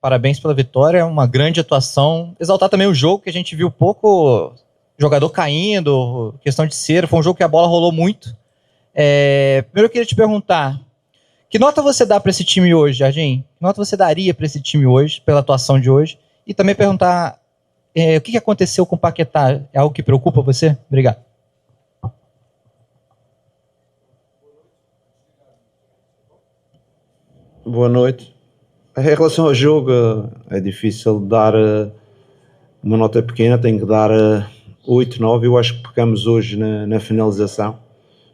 Parabéns pela vitória, uma grande atuação. Exaltar também o jogo, que a gente viu pouco jogador caindo, questão de cera. Foi um jogo que a bola rolou muito. Primeiro eu queria te perguntar, que nota você dá para esse time hoje, Jardim? Que nota você daria para esse time hoje, pela atuação de hoje? E também perguntar o que aconteceu com o Paquetá? É algo que preocupa você? Obrigado. Boa noite. Em relação ao jogo, é difícil dar uma nota pequena, tenho que dar 8, 9. Eu acho que pecamos hoje na finalização.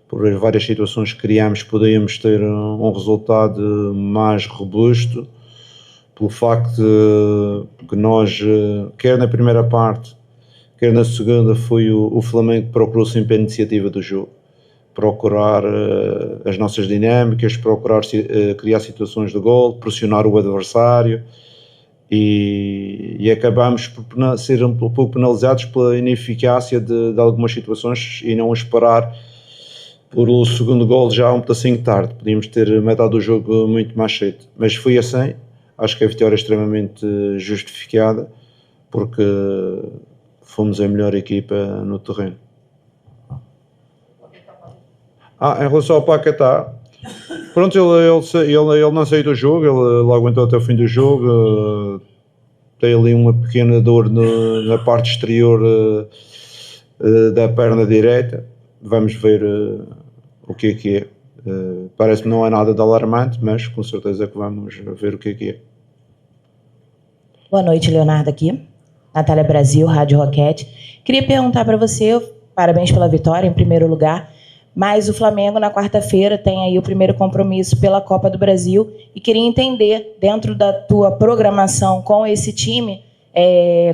Por várias situações que criámos, podíamos ter um resultado mais robusto, pelo facto de que nós, quer na primeira parte, quer na segunda, foi o Flamengo que procurou sempre a iniciativa do jogo. Procurar as nossas dinâmicas, procurar criar situações de gol, pressionar o adversário e acabamos por ser um pouco penalizados pela ineficácia de algumas situações e não esperar por o segundo gol já um pedacinho tarde. Podíamos ter metade do jogo muito mais cedo, mas foi assim. Acho que a vitória é extremamente justificada porque fomos a melhor equipa no terreno. Em relação ao Paquetá, pronto, ele não saiu do jogo, ele aguentou até o fim do jogo, tem ali uma pequena dor na parte exterior da perna direita, vamos ver o que é. Parece que não é nada de alarmante, mas com certeza que vamos ver o que é. Boa noite, Leonardo aqui, Natália Brasil, Rádio Roquete. Queria perguntar para você, parabéns pela vitória em primeiro lugar, mas o Flamengo na quarta-feira tem aí o primeiro compromisso pela Copa do Brasil e queria entender, dentro da tua programação com esse time,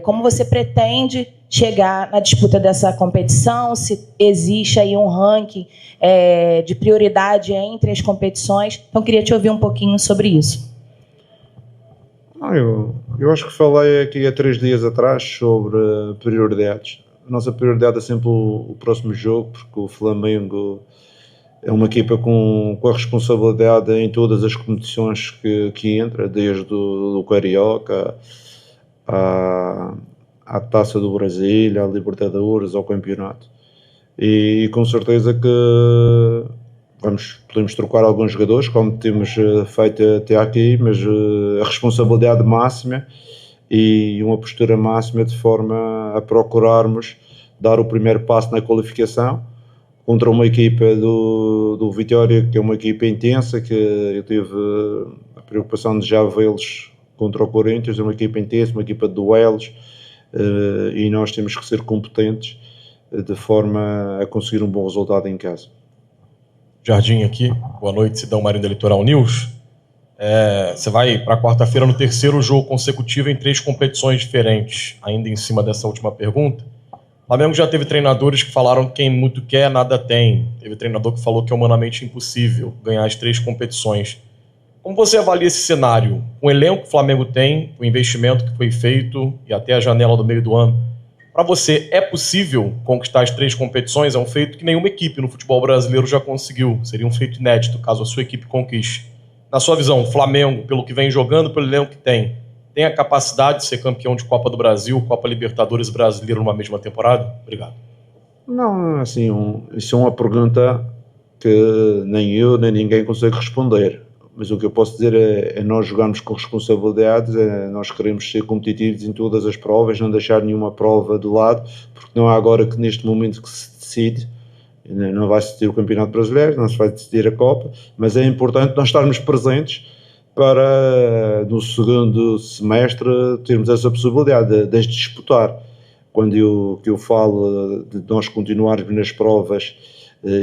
como você pretende chegar na disputa dessa competição, se existe aí um ranking de prioridade entre as competições. Então, queria te ouvir um pouquinho sobre isso. Eu acho que falei aqui há 3 dias atrás sobre prioridades. A nossa prioridade é sempre o próximo jogo, porque o Flamengo é uma equipa com a responsabilidade em todas as competições que entra, desde o Carioca à Taça do Brasil, à Libertadores, ao Campeonato. E com certeza que podemos trocar alguns jogadores, como temos feito até aqui, mas a responsabilidade máxima e uma postura máxima de forma a procurarmos dar o primeiro passo na qualificação contra uma equipa do Vitória, que é uma equipa intensa, que eu tive a preocupação de já vê-los contra o Corinthians, é uma equipa intensa, uma equipa de duelos, e nós temos que ser competentes de forma a conseguir um bom resultado em casa. Jardim aqui, boa noite, Cidão Marinho da Litoral News. Você vai para quarta-feira no terceiro jogo consecutivo em 3 competições diferentes, ainda em cima dessa última pergunta. O Flamengo já teve treinadores que falaram que quem muito quer, nada tem. Teve treinador que falou que é humanamente impossível ganhar as 3 competições. Como você avalia esse cenário? O elenco que o Flamengo tem, o investimento que foi feito e até a janela do meio do ano. Para você, é possível conquistar as 3 competições? É um feito que nenhuma equipe no futebol brasileiro já conseguiu. Seria um feito inédito caso a sua equipe conquiste. Na sua visão, o Flamengo, pelo que vem jogando, pelo elenco que tem a capacidade de ser campeão de Copa do Brasil, Copa Libertadores Brasileiro numa mesma temporada? Obrigado. Não, assim, isso é uma pergunta que nem eu, nem ninguém consegue responder. Mas o que eu posso dizer é nós jogarmos com responsabilidade, nós queremos ser competitivos em todas as provas, não deixar nenhuma prova de lado, porque não é agora que neste momento que se decide, não vai se decidir o Campeonato Brasileiro, não se vai decidir a Copa, mas é importante nós estarmos presentes para no segundo semestre termos essa possibilidade de disputar. Quando eu falo de nós continuarmos nas provas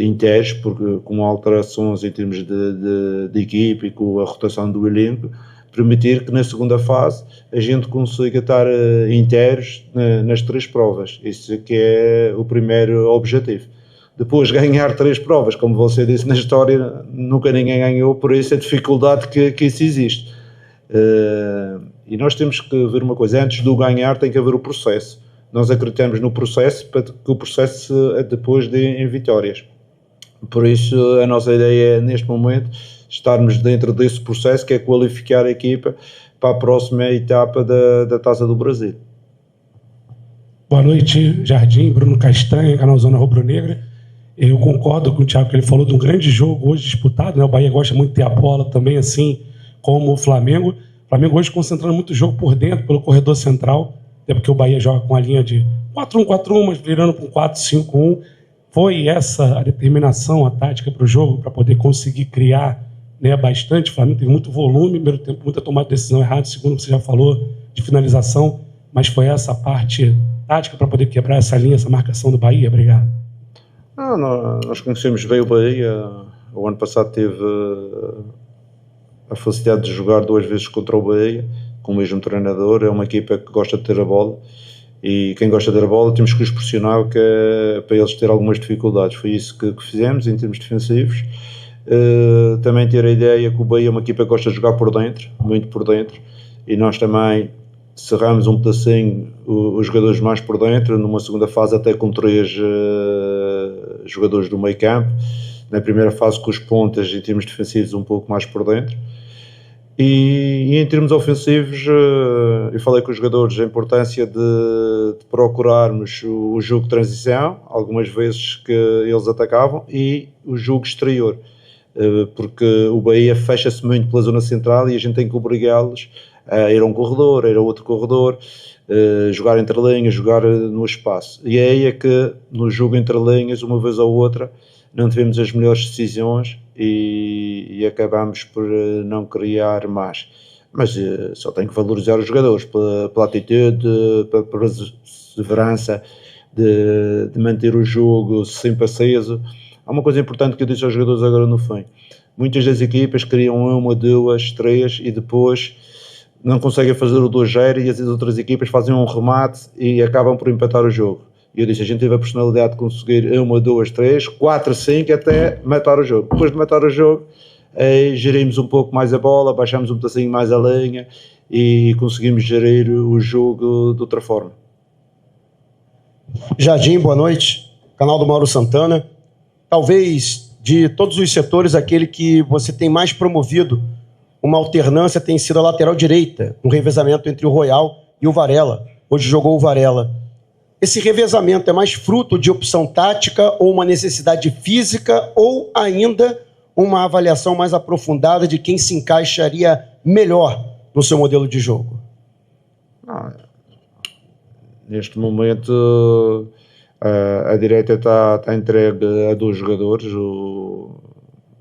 inteiros, porque com alterações em termos de equipe e com a rotação do elenco, permitir que na segunda fase a gente consiga estar inteiros nas 3 provas. Isso que é o primeiro objetivo. Depois, ganhar 3 provas, como você disse na história, nunca ninguém ganhou, por isso a dificuldade que isso existe. E nós temos que ver uma coisa, antes do ganhar tem que haver o processo. Nós acreditamos no processo para que o processo depois dê em vitórias. Por isso a nossa ideia é, neste momento, estarmos dentro desse processo, que é qualificar a equipa para a próxima etapa da Taça do Brasil. Boa noite, Jardim, Bruno Castanha, canal Zona Rubro Negra. Eu concordo com o Thiago que ele falou de um grande jogo hoje disputado, né? O Bahia gosta muito de ter a bola também, assim como o Flamengo. O Flamengo hoje concentrando muito o jogo por dentro, pelo corredor central, até porque o Bahia joga com a linha de 4-1-4-1, mas virando para um 4-5-1. Foi essa a determinação, a tática para o jogo, para poder conseguir criar, né, bastante. O Flamengo teve muito volume, primeiro tempo, muita tomada de decisão errada, segundo você já falou, de finalização, mas foi essa a parte tática para poder quebrar essa linha, essa marcação do Bahia? Obrigado. Nós conhecemos bem o Bahia. O ano passado teve a felicidade de jogar 2 vezes contra o Bahia, com o mesmo treinador. É uma equipa que gosta de ter a bola, e quem gosta de ter a bola temos que os pressionar, que é para eles ter algumas dificuldades. Foi isso que fizemos em termos defensivos. Também ter a ideia que o Bahia é uma equipa que gosta de jogar por dentro, muito por dentro, e nós também cerramos um pedacinho os jogadores mais por dentro, numa segunda fase até com 3 jogadores do meio campo, na primeira fase com os pontas em termos defensivos um pouco mais por dentro, e em termos ofensivos eu falei com os jogadores a importância de procurarmos o jogo de transição, algumas vezes que eles atacavam, e o jogo exterior, porque o Bahia fecha-se muito pela zona central e a gente tem que obrigá-los a ir a um corredor, a ir a outro corredor, jogar entre linhas, jogar no espaço. E é aí que no jogo entre linhas, uma vez ou outra, não tivemos as melhores decisões e acabamos por não criar mais. Mas só tenho que valorizar os jogadores pela atitude, pela perseverança de manter o jogo sempre aceso. Há uma coisa importante que eu disse aos jogadores agora no fim. Muitas das equipas criam 1, 2, 3 e depois não conseguem fazer o 2-0 e as outras equipas fazem um remate e acabam por empatar o jogo. E eu disse, a gente teve a personalidade de conseguir 1, 2, 3, 4, 5 até matar o jogo. Depois de matar o jogo, gerimos um pouco mais a bola, baixamos um pedacinho mais a linha e conseguimos gerir o jogo de outra forma. Jardim, boa noite. Canal do Mauro Santana. Talvez de todos os setores, aquele que você tem mais promovido uma alternância tem sido a lateral direita, um revezamento entre o Royal e o Varela. Hoje jogou o Varela. Esse revezamento é mais fruto de opção tática ou uma necessidade física ou ainda uma avaliação mais aprofundada de quem se encaixaria melhor no seu modelo de jogo? Neste momento a direita está entregue a 2 jogadores.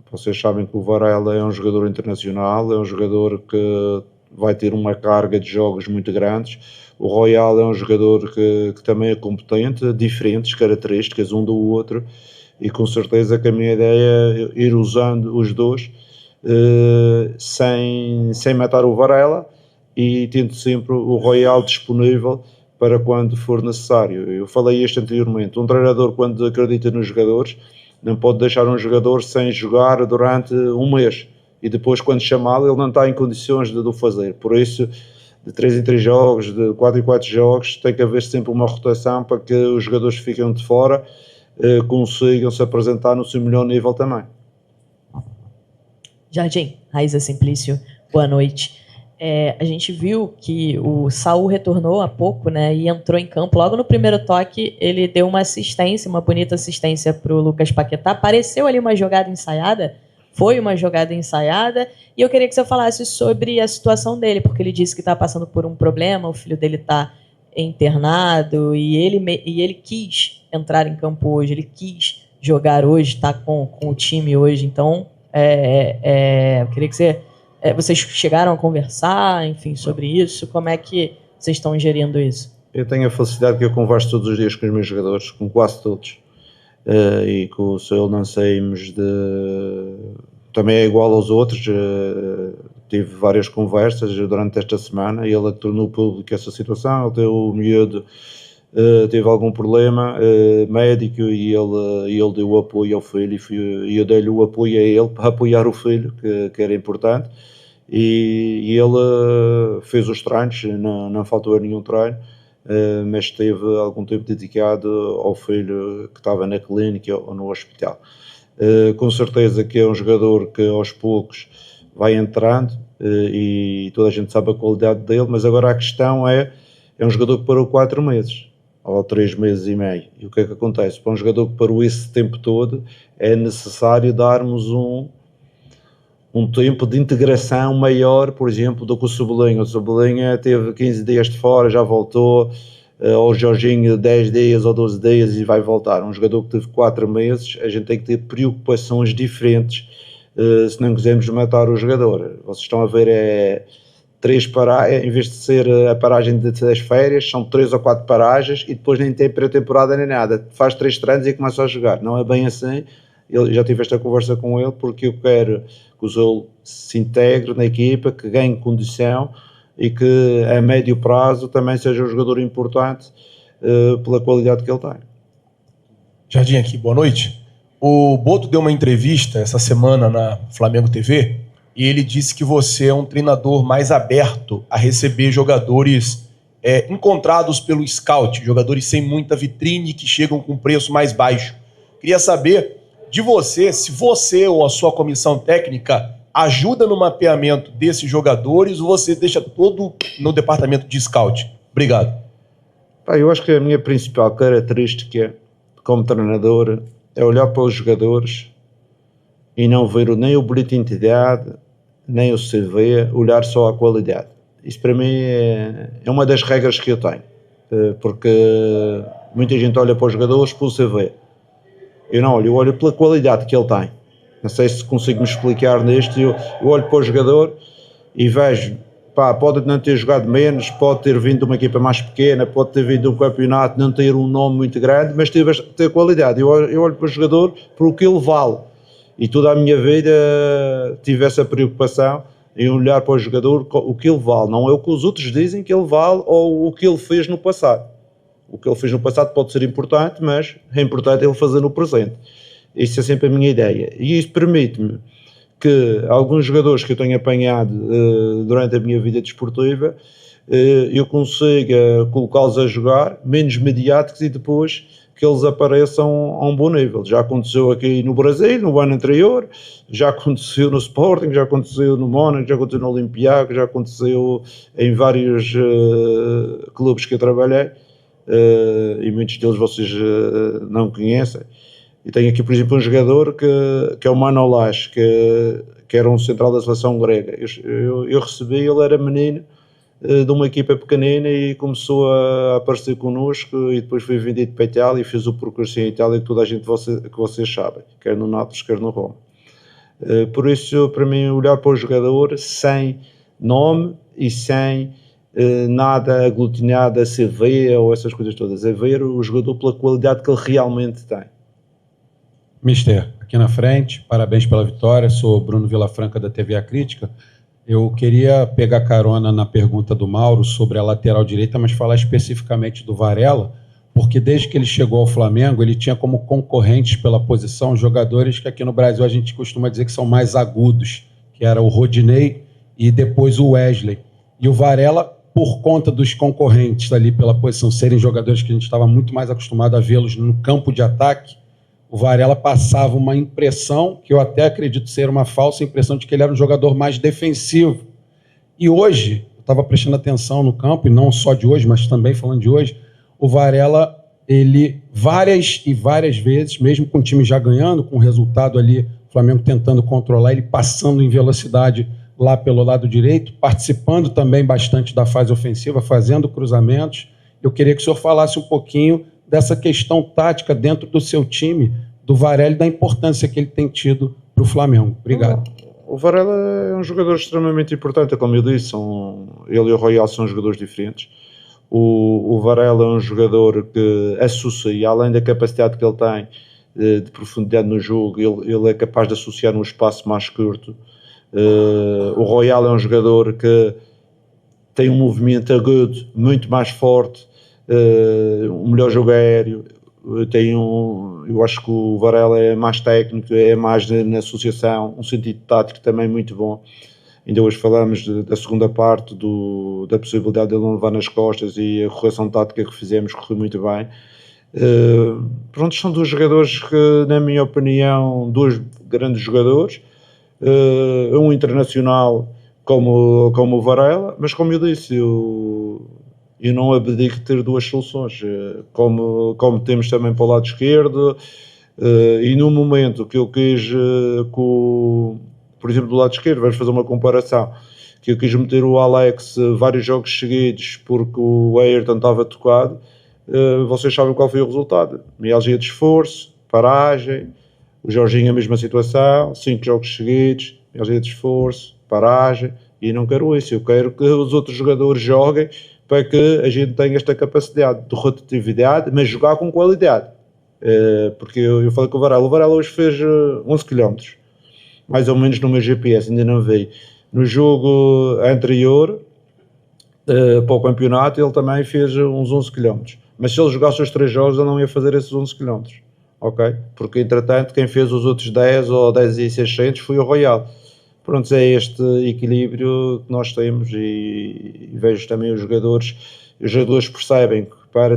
Vocês sabem que o Varela é um jogador internacional, é um jogador que vai ter uma carga de jogos muito grandes. O Royal é um jogador que também é competente, diferentes características um do outro, e com certeza que a minha ideia é ir usando os dois sem matar o Varela, e tendo sempre o Royal disponível para quando for necessário. Eu falei isto anteriormente, um treinador, quando acredita nos jogadores, não pode deixar um jogador sem jogar durante um mês e depois, quando chamá-lo, ele não está em condições de o fazer. Por isso, de 3 em 3 jogos, de 4 em 4 jogos, tem que haver sempre uma rotação para que os jogadores que ficam de fora consigam se apresentar no seu melhor nível também. Jardim, Raíza Simplício, boa noite. A gente viu que o Saul retornou há pouco, né, e entrou em campo. Logo no primeiro toque, ele deu uma assistência, uma bonita assistência para o Lucas Paquetá. Pareceu ali uma jogada ensaiada, foi uma jogada ensaiada, e eu queria que você falasse sobre a situação dele, porque ele disse que está passando por um problema, o filho dele está internado, e ele quis entrar em campo hoje, ele quis jogar hoje, está com o time hoje. Então, eu queria que vocês chegaram a conversar, enfim, sobre isso. Como é que vocês estão gerindo isso? Eu tenho a felicidade que eu converso todos os dias com os meus jogadores, com quase todos, e com o seu não saímos também é igual aos outros. Tive várias conversas durante esta semana e ele tornou público essa situação. Ele teve o miúdo, teve algum problema médico e ele deu o apoio ao filho, e eu dei-lhe o apoio a ele para apoiar o filho, que era importante, e ele fez os treinos, não faltou nenhum treino, mas teve algum tempo dedicado ao filho que estava na clínica ou no hospital. Com certeza que é um jogador que aos poucos vai entrando, e toda a gente sabe a qualidade dele, mas agora a questão é um jogador que parou 4 meses ou 3 meses e meio, e o que é que acontece? Para um jogador que parou esse tempo todo é necessário darmos um tempo de integração maior, por exemplo, do que o Cebolinha. O Cebolinha teve 15 dias de fora, já voltou, ou o Jorginho 10 dias ou 12 dias e vai voltar. Um jogador que teve 4 meses, a gente tem que ter preocupações diferentes se não quisermos matar o jogador. Vocês estão a ver, 3 paragens, em vez de ser a paragem das férias, são 3 ou 4 paragens e depois nem tem pré-temporada nem nada. Faz 3 treinos e começa a jogar. Não é bem assim. Eu já tive esta conversa com ele porque eu quero que o Zul se integre na equipa, que ganhe condição e que a médio prazo também seja um jogador importante pela qualidade que ele tem. Jardim aqui, boa noite. O Boto deu uma entrevista essa semana na Flamengo TV e ele disse que você é um treinador mais aberto a receber jogadores encontrados pelo scout, jogadores sem muita vitrine que chegam com preço mais baixo. Queria saber de você, se você ou a sua comissão técnica ajuda no mapeamento desses jogadores ou você deixa todo no departamento de scout. Obrigado. Eu acho que a minha principal característica como treinador é olhar para os jogadores e não ver nem o boletim de idade, nem o CV, olhar só a qualidade. Isso para mim é uma das regras que eu tenho, porque muita gente olha para os jogadores pelo CV. Eu não olho, eu olho pela qualidade que ele tem. Não sei se consigo me explicar neste. Eu olho para o jogador e vejo, pode não ter jogado menos, pode ter vindo de uma equipa mais pequena, pode ter vindo de um campeonato, não ter um nome muito grande, mas ter qualidade. Eu olho para o jogador por o que ele vale. E toda a minha vida tive essa preocupação em olhar para o jogador o que ele vale. Não é o que os outros dizem que ele vale ou o que ele fez no passado. O que ele fez no passado pode ser importante, mas é importante ele fazer no presente. Isso é sempre a minha ideia. E isso permite-me que alguns jogadores que eu tenho apanhado durante a minha vida desportiva, eu consiga colocá-los a jogar, menos mediáticos, e depois que eles apareçam a um bom nível. Já aconteceu aqui no Brasil, no ano anterior, já aconteceu no Sporting, já aconteceu no Mónaco, já aconteceu no Olympiacos, já aconteceu em vários clubes que eu trabalhei. E muitos deles vocês não conhecem. E tenho aqui, por exemplo, um jogador que é o Manolas, que era um central da seleção grega. Eu recebi, ele era menino de uma equipa pequenina e começou a aparecer connosco e depois foi vendido para a Itália e fez o percurso em Itália que toda a gente que vocês sabem, quer no Nápoles, quer no Roma. Por isso, para mim, olhar para o jogador sem nome e sem nada aglutinado a CV ou essas coisas todas, é ver o jogador pela qualidade que ele realmente tem. Mister, aqui na frente, parabéns pela vitória, sou Bruno Vilafranca da TV A Crítica. Eu queria pegar carona na pergunta do Mauro sobre a lateral direita, mas falar especificamente do Varela, porque desde que ele chegou ao Flamengo, ele tinha como concorrentes pela posição jogadores que aqui no Brasil a gente costuma dizer que são mais agudos, que era o Rodinei e depois o Wesley. E o Varela, por conta dos concorrentes ali pela posição serem jogadores que a gente estava muito mais acostumado a vê-los no campo de ataque, o Varela passava uma impressão, que eu até acredito ser uma falsa impressão, de que ele era um jogador mais defensivo. E hoje, eu estava prestando atenção no campo, e não só de hoje, mas também falando de hoje, o Varela, ele várias e várias vezes, mesmo com o time já ganhando, com o resultado ali, o Flamengo tentando controlar, ele passando em velocidade lá pelo lado direito, participando também bastante da fase ofensiva, fazendo cruzamentos. Eu queria que o senhor falasse um pouquinho dessa questão tática dentro do seu time, do Varela e da importância que ele tem tido para o Flamengo. Obrigado. O Varela é um jogador extremamente importante, como eu disse, ele e o Royal são jogadores diferentes. O Varela é um jogador que associa, além da capacidade que ele tem de profundidade no jogo, ele é capaz de associar num espaço mais curto. O Royal é um jogador que tem um movimento agudo muito mais forte, um melhor jogo aéreo. Eu acho que o Varela é mais técnico, é mais na associação, um sentido tático também muito bom. Ainda hoje falamos da segunda parte, da possibilidade de ele não levar nas costas, e a correção tática que fizemos correu muito bem. Pronto, são dois jogadores que, na minha opinião, dois grandes jogadores, um internacional como o Varela, mas como eu disse, eu não abdico de ter duas soluções, como temos também para o lado esquerdo, e no momento que eu quis, por exemplo, do lado esquerdo, vamos fazer uma comparação, que eu quis meter o Alex vários jogos seguidos porque o Ayrton estava tocado, vocês sabem qual foi o resultado: mialgia de esforço, paragem. O Jorginho a mesma situação, 5 jogos seguidos, mialgia de esforço, paragem, e não quero isso. Eu quero que os outros jogadores joguem para que a gente tenha esta capacidade de rotatividade, mas jogar com qualidade. Porque eu falei com o Varela hoje fez 11 km, mais ou menos no meu GPS, ainda não vi. No jogo anterior, para o campeonato, ele também fez uns 11 km. Mas se ele jogasse os 3 jogos, ele não ia fazer esses 11 km. Ok? Porque, entretanto, quem fez os outros 10 ou 10.600 foi o Royal. Pronto, é este equilíbrio que nós temos, e vejo também os jogadores percebem que para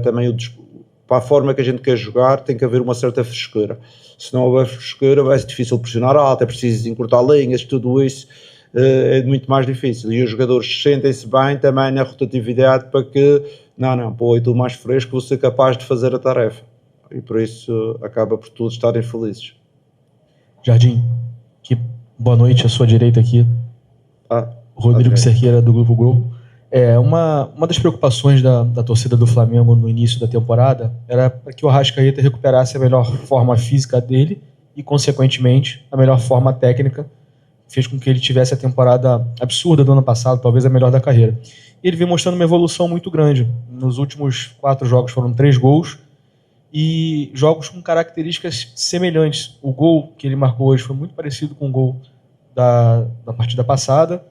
a forma que a gente quer jogar tem que haver uma certa frescura. Se não houver frescura, vai ser difícil pressionar alto, é preciso encurtar linhas, tudo isso é muito mais difícil. E os jogadores sentem-se bem também na rotatividade para que, pô, eu estou mais fresco, vou ser capaz de fazer a tarefa. E por isso acaba por todos estarem felizes. Jardim, boa noite, à sua direita aqui. Rodrigo Cerqueira, do Grupo Gol. Uma das preocupações da torcida do Flamengo no início da temporada era para que o Arrascaeta recuperasse a melhor forma física dele e, consequentemente, a melhor forma técnica. Fez com que ele tivesse a temporada absurda do ano passado, talvez a melhor da carreira. E ele vem mostrando uma evolução muito grande. Nos últimos 4 jogos foram 3 gols, e jogos com características semelhantes. O gol que ele marcou hoje foi muito parecido com o gol da partida passada.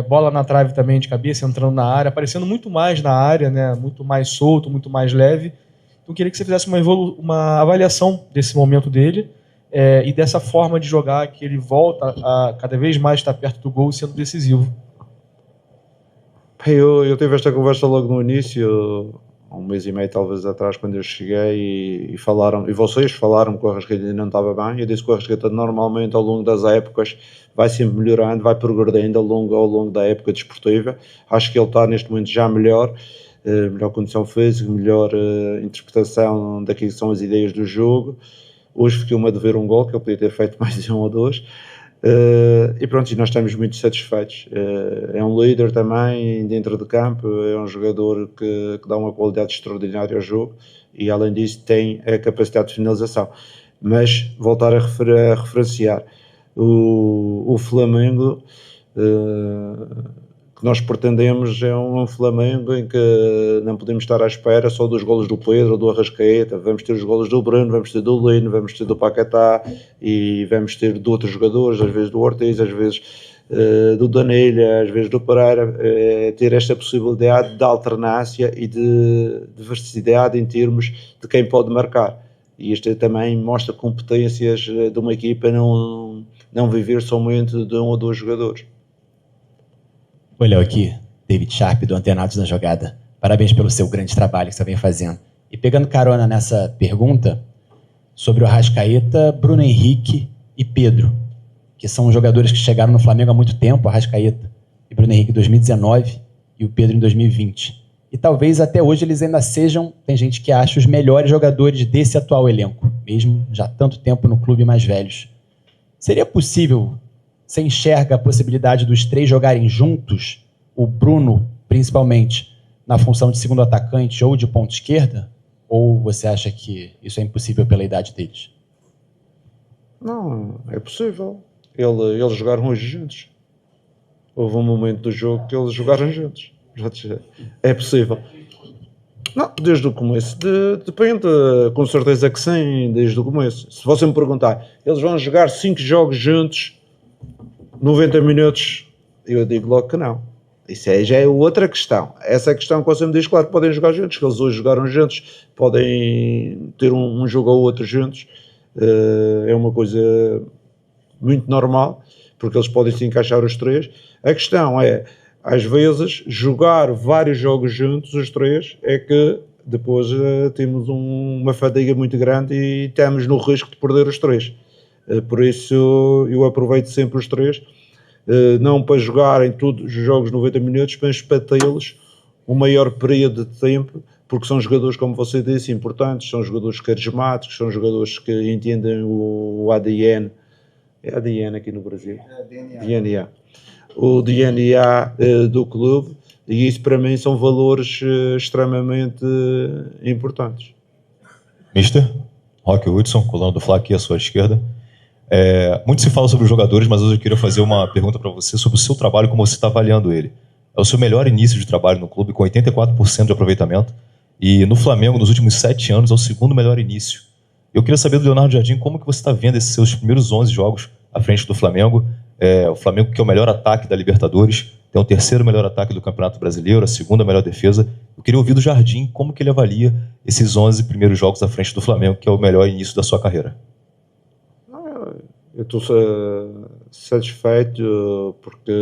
Bola na trave também de cabeça, entrando na área, aparecendo muito mais na área, né? Muito mais solto, muito mais leve. Então eu queria que você fizesse uma avaliação desse momento dele, e dessa forma de jogar, que ele volta a cada vez mais estar perto do gol, sendo decisivo. Eu tive esta conversa logo no início, há 1 mês e meio talvez atrás, quando eu cheguei, e vocês falaram que o Arrascaeta ainda não estava bem. Eu disse que o Arrascaeta normalmente ao longo das épocas vai sempre melhorando, vai progredindo ao longo da época desportiva. Acho que ele está neste momento já melhor condição física, melhor interpretação daquilo que são as ideias do jogo. Hoje fiquei-me a dever um gol, que ele podia ter feito mais de 1 ou 2. E pronto, nós estamos muito satisfeitos. É um líder também dentro de campo, é um jogador que dá uma qualidade extraordinária ao jogo, e além disso tem a capacidade de finalização. Mas voltar a referenciar o Flamengo que nós pretendemos é um Flamengo em que não podemos estar à espera só dos golos do Pedro ou do Arrascaeta. Vamos ter os golos do Bruno, vamos ter do Lino, vamos ter do Paquetá, e vamos ter de outros jogadores, às vezes do Ortiz, às vezes do Danilha, às vezes do Pereira. Ter esta possibilidade de alternância e de diversidade em termos de quem pode marcar. E isto também mostra competências de uma equipa, não viver somente de 1 ou 2 jogadores. Olha aqui, David Sharp, do Antenados na Jogada. Parabéns pelo seu grande trabalho que você vem fazendo. E pegando carona nessa pergunta sobre o Arrascaeta, Bruno Henrique e Pedro, que são jogadores que chegaram no Flamengo há muito tempo, Arrascaeta e Bruno Henrique em 2019 e o Pedro em 2020. E talvez até hoje eles ainda sejam, tem gente que acha, os melhores jogadores desse atual elenco, mesmo já há tanto tempo no clube, mais velhos. Seria possível, você enxerga a possibilidade dos 3 jogarem juntos, o Bruno, principalmente, na função de segundo atacante ou de ponta esquerda? Ou você acha que isso é impossível pela idade deles? Não, é possível. Eles jogaram hoje juntos. Houve um momento do jogo que eles jogaram juntos. É possível. Não, desde o começo. Depende, com certeza que sim, desde o começo. Se você me perguntar, eles vão jogar 5 jogos juntos, 90 minutos, eu digo logo que não. Isso aí já é outra questão. Essa questão que você me diz, claro que podem jogar juntos, que eles hoje jogaram juntos, podem ter um jogo ou outro juntos. É uma coisa muito normal, porque eles podem se encaixar os 3. A questão é, às vezes, jogar vários jogos juntos, os 3, é que depois temos uma fadiga muito grande e estamos no risco de perder os 3. Por isso eu aproveito sempre os 3. não para jogar em todos os jogos 90 minutos, mas para tê-los um maior período de tempo, porque são jogadores, como você disse, importantes, são jogadores carismáticos, são jogadores que entendem o ADN, é ADN aqui no Brasil? DNA. O DNA do clube, e isso para mim são valores extremamente importantes. Mister, Roque Hudson, colono do Fla aqui à sua esquerda. Muito se fala sobre os jogadores, mas hoje eu queria fazer uma pergunta para você sobre o seu trabalho, como você está avaliando ele. É o seu melhor início de trabalho no clube, com 84% de aproveitamento, e no Flamengo, nos últimos 7 anos, é o segundo melhor início. Eu queria saber do Leonardo Jardim como que você está vendo esses seus primeiros 11 jogos à frente do Flamengo. O Flamengo que é o melhor ataque da Libertadores, tem o terceiro melhor ataque do Campeonato Brasileiro, a segunda melhor defesa. Eu queria ouvir do Jardim como que ele avalia esses 11 primeiros jogos à frente do Flamengo, que é o melhor início da sua carreira. Eu estou satisfeito porque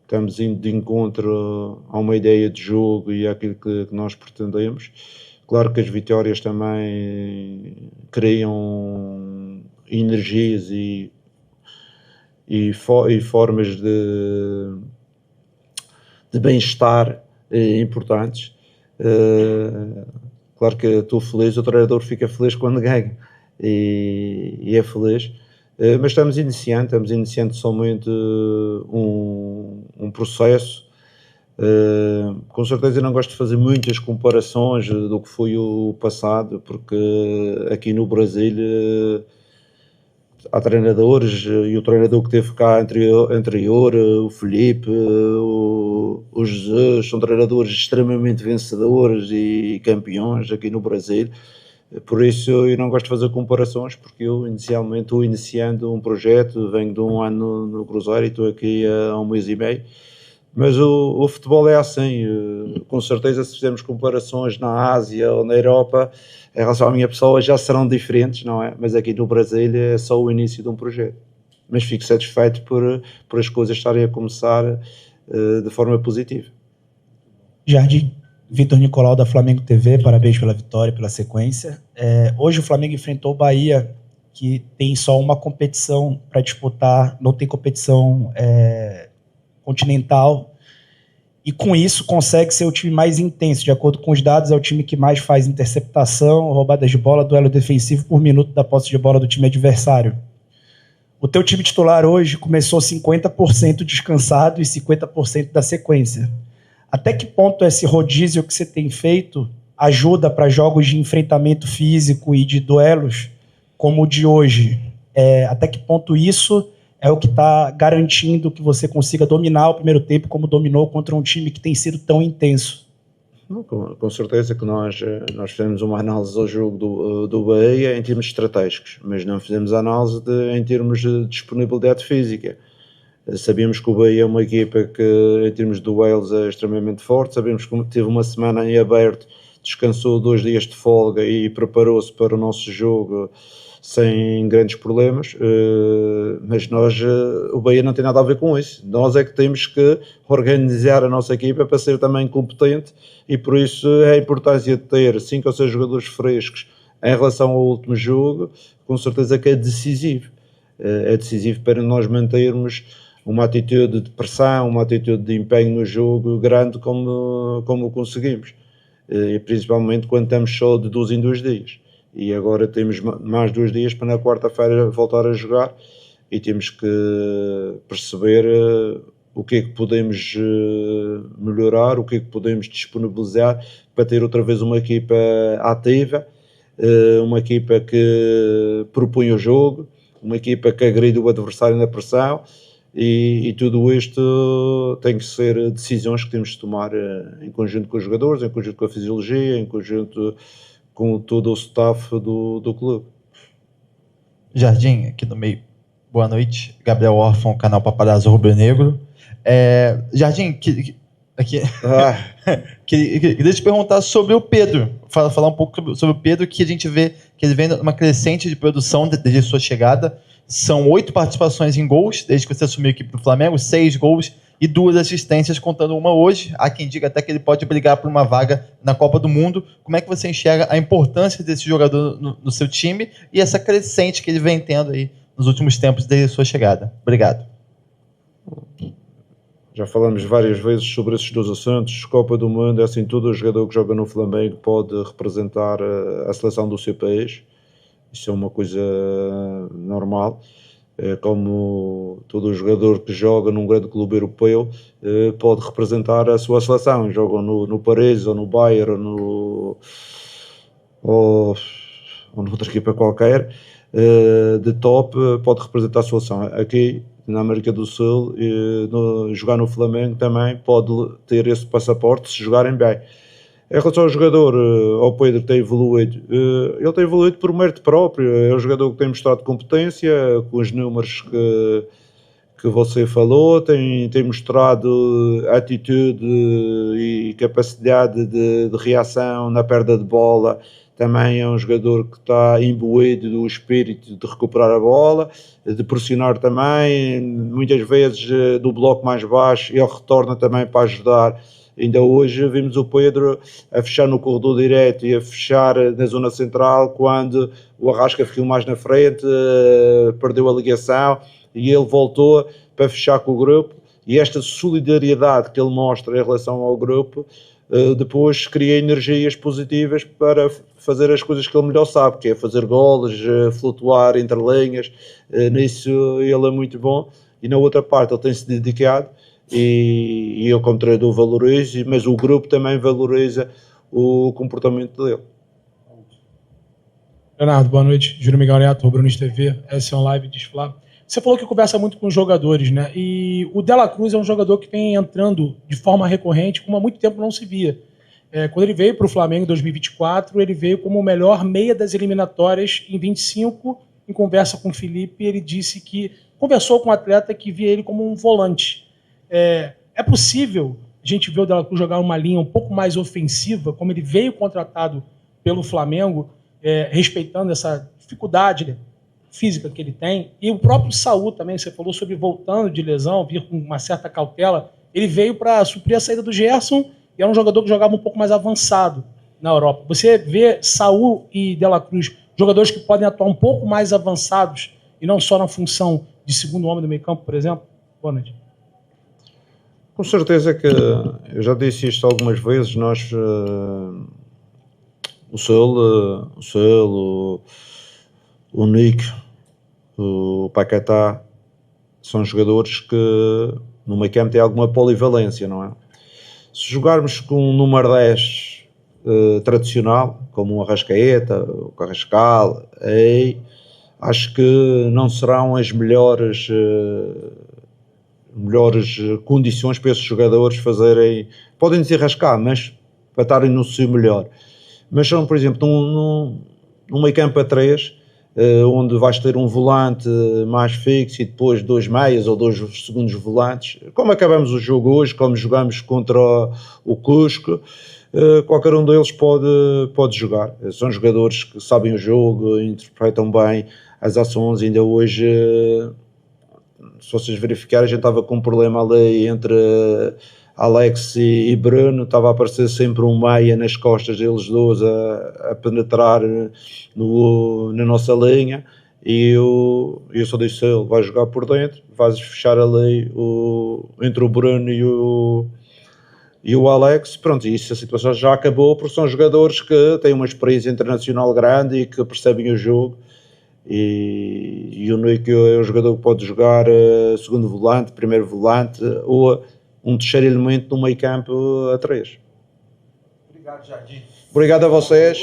estamos indo de encontro a uma ideia de jogo e àquilo que nós pretendemos. Claro que as vitórias também criam energias e formas de bem-estar importantes. Claro que estou feliz, o treinador fica feliz quando ganha e é feliz, mas estamos iniciando somente um processo. Com certeza eu não gosto de fazer muitas comparações do que foi o passado, porque aqui no Brasil há treinadores, e o treinador que teve cá anterior, o Felipe, o Jesus, são treinadores extremamente vencedores e campeões aqui no Brasil. Por isso eu não gosto de fazer comparações, porque eu inicialmente estou iniciando um projeto, venho de um ano no Cruzeiro e estou aqui há 1 mês e meio. Mas o futebol é assim, com certeza se fizermos comparações na Ásia ou na Europa, em relação à minha pessoa já serão diferentes, não é? Mas aqui no Brasil é só o início de um projeto. Mas fico satisfeito por as coisas estarem a começar de forma positiva. Jardim, Vitor Nicolau da Flamengo TV, parabéns pela vitória, pela sequência. Hoje o Flamengo enfrentou o Bahia, que tem só uma competição para disputar, não tem competição continental, e com isso consegue ser o time mais intenso. De acordo com os dados, é o time que mais faz interceptação, roubadas de bola, duelo defensivo por minuto da posse de bola do time adversário. O teu time titular hoje começou 50% descansado e 50% da sequência. Até que ponto esse rodízio que você tem feito ajuda para jogos de enfrentamento físico e de duelos como o de hoje? Até que ponto isso é o que está garantindo que você consiga dominar o primeiro tempo como dominou contra um time que tem sido tão intenso? Com certeza que nós fizemos uma análise ao jogo do Bahia em termos estratégicos, mas não fizemos análise em termos de disponibilidade física. Sabíamos que o Bahia é uma equipa que em termos de duelos é extremamente forte, sabemos que teve uma semana em aberto, descansou 2 dias de folga e preparou-se para o nosso jogo sem grandes problemas, mas o Bahia não tem nada a ver com isso. Nós é que temos que organizar a nossa equipa para ser também competente, e por isso a importância de ter 5 ou 6 jogadores frescos em relação ao último jogo, com certeza que é decisivo. É decisivo para nós mantermos uma atitude de pressão, uma atitude de empenho no jogo grande como conseguimos, e principalmente quando estamos só de 2 em 2 dias. E agora temos mais 2 dias para na quarta-feira voltar a jogar, e temos que perceber o que é que podemos melhorar, o que é que podemos disponibilizar para ter outra vez uma equipa ativa, uma equipa que propõe o jogo, uma equipa que agride o adversário na pressão, e tudo isto tem que ser decisões que temos de tomar em conjunto com os jogadores, em conjunto com a fisiologia, em conjunto com todo o staff do clube. Jardim, aqui no meio. Boa noite. Gabriel Órfão, canal Paparazzo Rubro Negro. Jardim, queria te perguntar sobre o Pedro. Falar um pouco sobre o Pedro, que a gente vê que ele vem numa crescente de produção desde sua chegada. São 8 participações em gols, desde que você assumiu a equipe do Flamengo, 6 gols e 2 assistências, contando uma hoje. Há quem diga até que ele pode brigar por uma vaga na Copa do Mundo. Como é que você enxerga a importância desse jogador no seu time e essa crescente que ele vem tendo aí nos últimos tempos desde a sua chegada? Obrigado. Já falamos várias vezes sobre esses dois assuntos. Copa do Mundo, é assim, todo jogador que joga no Flamengo pode representar a seleção do seu país. Isso é uma coisa normal. Como todo jogador que joga num grande clube europeu pode representar a sua seleção. Jogam no Paris, ou no Bayern, ou noutra equipa qualquer, de top, pode representar a sua seleção. Aqui, na América do Sul, jogar no Flamengo também pode ter esse passaporte se jogarem bem. Em relação ao jogador, ao Pedro, tem evoluído. Ele tem evoluído por mérito próprio. É um jogador que tem mostrado competência, com os números que você falou, tem mostrado atitude e capacidade de reação na perda de bola. Também é um jogador que está imbuído do espírito de recuperar a bola, de pressionar também, muitas vezes do bloco mais baixo, ele retorna também para ajudar. Ainda hoje vimos o Pedro a fechar no corredor direto e a fechar na zona central, quando o Arrasca ficou mais na frente, perdeu a ligação e ele voltou para fechar com o grupo. E esta solidariedade que ele mostra em relação ao grupo depois cria energias positivas para fazer as coisas que ele melhor sabe, que é fazer golos, flutuar entre linhas. Nisso ele é muito bom, e na outra parte ele tem-se dedicado, e eu como treinador valorizo, mas o grupo também valoriza o comportamento dele. Leonardo, boa noite. Júlio Miguel Neto, Brunis TV, S1 Live, Desflar. Você falou que conversa muito com os jogadores, né? E o De La Cruz é um jogador que vem entrando de forma recorrente, como há muito tempo não se via. Quando ele veio para o Flamengo em 2024, ele veio como o melhor meia das eliminatórias em 25. Em conversa com o Felipe, ele disse que conversou com um atleta que via ele como um volante. É possível a gente ver o De La Cruz jogar uma linha um pouco mais ofensiva, como ele veio contratado pelo Flamengo, respeitando essa dificuldade, né, física que ele tem. E o próprio Saúl também, você falou sobre voltando de lesão, vir com uma certa cautela. Ele veio para suprir a saída do Gerson e era um jogador que jogava um pouco mais avançado na Europa. Você vê Saúl e De La Cruz, jogadores que podem atuar um pouco mais avançados e não só na função de segundo homem do meio campo, por exemplo? Boa noite. Com certeza que eu já disse isto algumas vezes. Nós, o Saúl, o Nick, o Paquetá, são jogadores que no meio campo têm alguma polivalência, não é? Se jogarmos com um número 10 tradicional, como o Arrascaeta, o Carrascal, acho que não serão as melhores condições para esses jogadores fazerem. Podem desenrascar, mas para estarem no seu melhor. Mas são, por exemplo, num meio campo a 3, onde vais ter um volante mais fixo e depois dois meias ou dois segundos volantes, como acabamos o jogo hoje, como jogamos contra o Cusco, qualquer um deles pode jogar. São jogadores que sabem o jogo, interpretam bem as ações. Ainda hoje, se vocês verificarem, a gente estava com um problema ali entre Alex e Bruno, estava a aparecer sempre um meia nas costas deles dois a penetrar na nossa linha, e eu só disse a ele: vai jogar por dentro, vais fechar ali entre o Bruno e o Alex. Pronto, e isso, a situação já acabou, porque são jogadores que têm uma experiência internacional grande e que percebem o jogo. E o Nick é um jogador que pode jogar segundo volante, primeiro volante, ou um terceiro elemento no meio campo a 3. Obrigado, Jardim. Obrigado a vocês.